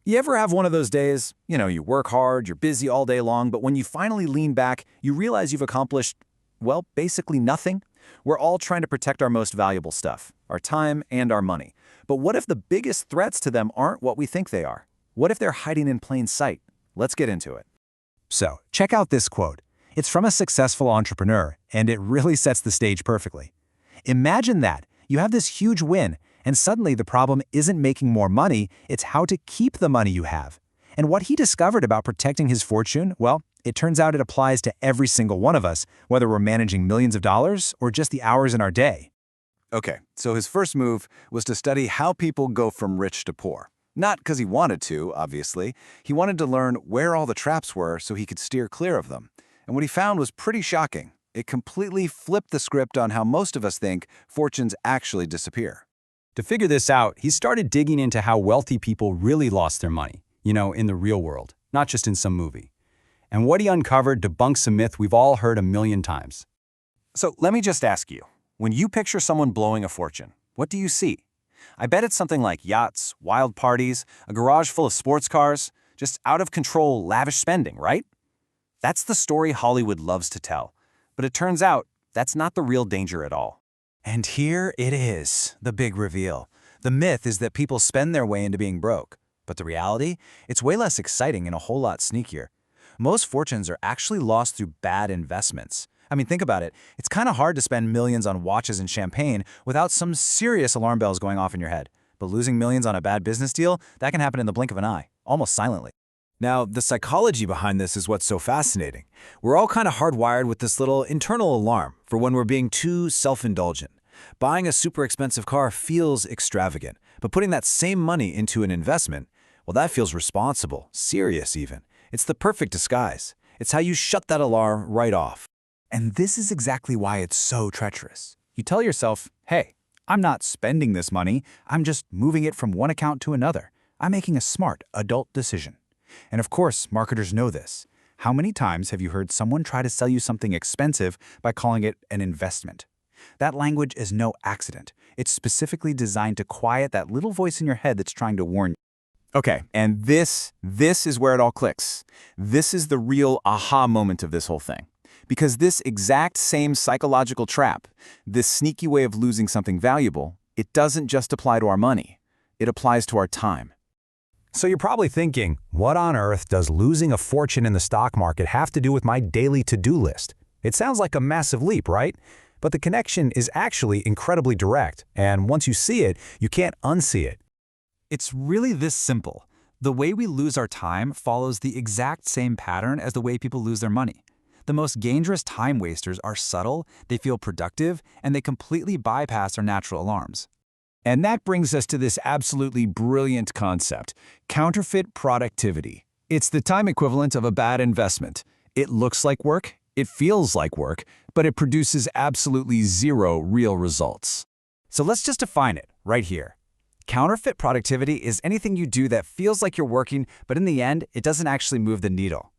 You ever have one of those days? You work hard, you're busy all day long, but when you finally lean back, you realize you've accomplished, well, basically nothing? We're all trying to protect our most valuable stuff, our time and our money. But what if the biggest threats to them aren't what we think they are? What if they're hiding in plain sight? Let's get into it. So, check out this quote. It's from a successful entrepreneur, and it really sets the stage perfectly. Imagine that. You have this huge win, and suddenly the problem isn't making more money, it's how to keep the money you have. And what he discovered about protecting his fortune, well, it turns out it applies to every single one of us, whether we're managing millions of dollars or just the hours in our day. Okay, so his first move was to study how people go from rich to poor. Not because he wanted to, obviously. He wanted to learn where all the traps were so he could steer clear of them. And what he found was pretty shocking. It completely flipped the script on how most of us think fortunes actually disappear. To figure this out, he started digging into how wealthy people really lost their money, in the real world, not just in some movie. And what he uncovered debunks a myth we've all heard a million times. So let me just ask you, when you picture someone blowing a fortune, what do you see? I bet it's something like yachts, wild parties, a garage full of sports cars, just out-of-control, lavish spending, right? That's the story Hollywood loves to tell. But it turns out, that's not the real danger at all. And here it is, the big reveal. The myth is that people spend their way into being broke. But the reality? It's way less exciting and a whole lot sneakier. Most fortunes are actually lost through bad investments. I mean, think about it. It's kind of hard to spend millions on watches and champagne without some serious alarm bells going off in your head. But losing millions on a bad business deal, that can happen in the blink of an eye, almost silently. Now, the psychology behind this is what's so fascinating. We're all kind of hardwired with this little internal alarm for when we're being too self-indulgent. Buying a super expensive car feels extravagant, but putting that same money into an investment, well, that feels responsible, serious even. It's the perfect disguise. It's how you shut that alarm right off. And this is exactly why it's so treacherous. You tell yourself, hey, I'm not spending this money, I'm just moving it from one account to another. I'm making a smart, adult decision. And of course, marketers know this. How many times have you heard someone try to sell you something expensive by calling it an investment? That language is no accident. It's specifically designed to quiet that little voice in your head that's trying to warn you. Okay, and this is where it all clicks. This is the real aha moment of this whole thing. Because this exact same psychological trap, this sneaky way of losing something valuable, it doesn't just apply to our money. It applies to our time. So you're probably thinking, what on earth does losing a fortune in the stock market have to do with my daily to-do list? It sounds like a massive leap, right? But the connection is actually incredibly direct, and once you see it, you can't unsee it. It's really this simple. The way we lose our time follows the exact same pattern as the way people lose their money. The most dangerous time wasters are subtle, they feel productive, and they completely bypass our natural alarms. And that brings us to this absolutely brilliant concept, counterfeit productivity. It's the time equivalent of a bad investment. It looks like work, it feels like work, but it produces absolutely zero real results. So let's just define it right here. Counterfeit productivity is anything you do that feels like you're working, but in the end, it doesn't actually move the needle.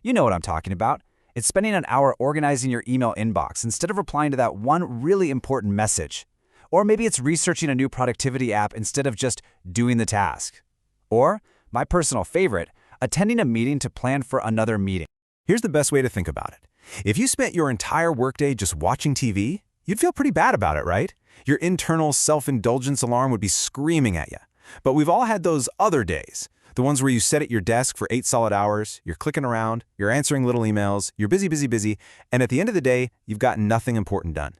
You know what I'm talking about. It's spending an hour organizing your email inbox instead of replying to that one really important message. Or maybe it's researching a new productivity app instead of just doing the task. Or, my personal favorite, attending a meeting to plan for another meeting. Here's the best way to think about it. If you spent your entire workday just watching TV, you'd feel pretty bad about it, right? Your internal self-indulgence alarm would be screaming at you. But we've all had those other days. The ones where you sit at your desk for 8 solid hours, you're clicking around, you're answering little emails, you're busy, and at the end of the day, you've got nothing important done.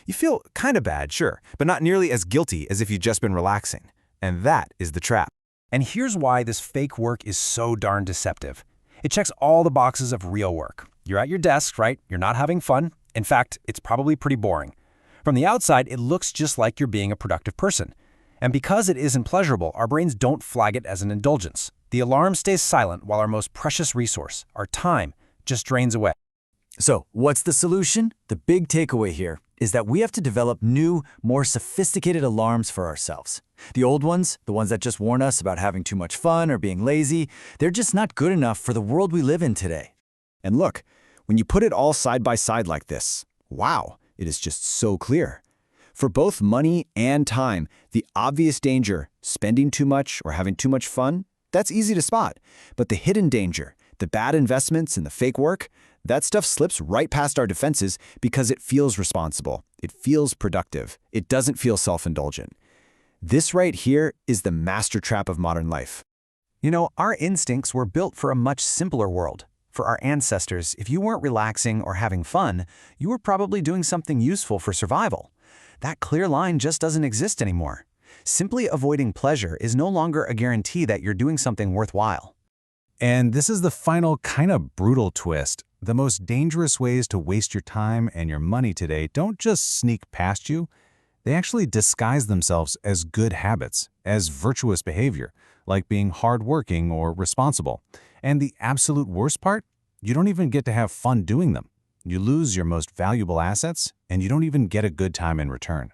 You feel kind of bad, sure, but not nearly as guilty as if you'd just been relaxing. And that is the trap. And here's why this fake work is so darn deceptive. It checks all the boxes of real work. You're at your desk, right? You're not having fun. In fact, it's probably pretty boring. From the outside, it looks just like you're being a productive person. And because it isn't pleasurable, our brains don't flag it as an indulgence. The alarm stays silent while our most precious resource, our time, just drains away. So, what's the solution? The big takeaway here is that we have to develop new, more sophisticated alarms for ourselves. The old ones, the ones that just warn us about having too much fun or being lazy, they're just not good enough for the world we live in today. And look, when you put it all side by side like this, wow, it is just so clear. For both money and time, the obvious danger, spending too much or having too much fun, That's easy to spot. But the hidden danger, the bad investments and the fake work, that stuff slips right past our defenses because it feels responsible. It feels productive. It doesn't feel self-indulgent. This right here is the master trap of modern life. You know, our instincts were built for a much simpler world. For our ancestors, if you weren't relaxing or having fun, you were probably doing something useful for survival. That clear line just doesn't exist anymore. Simply avoiding pleasure is no longer a guarantee that you're doing something worthwhile. And this is the final kind of brutal twist. The most dangerous ways to waste your time and your money today don't just sneak past you. They actually disguise themselves as good habits, as virtuous behavior, like being hardworking or responsible. And the absolute worst part? You don't even get to have fun doing them. You lose your most valuable assets, and you don't even get a good time in return.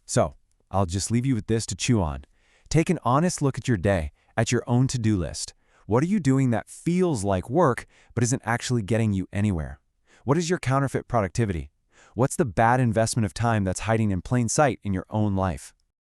So, I'll just leave you with this to chew on. Take an honest look at your day, at your own to-do list. What are you doing that feels like work, but isn't actually getting you anywhere? What is your counterfeit productivity? What's the bad investment of time that's hiding in plain sight in your own life?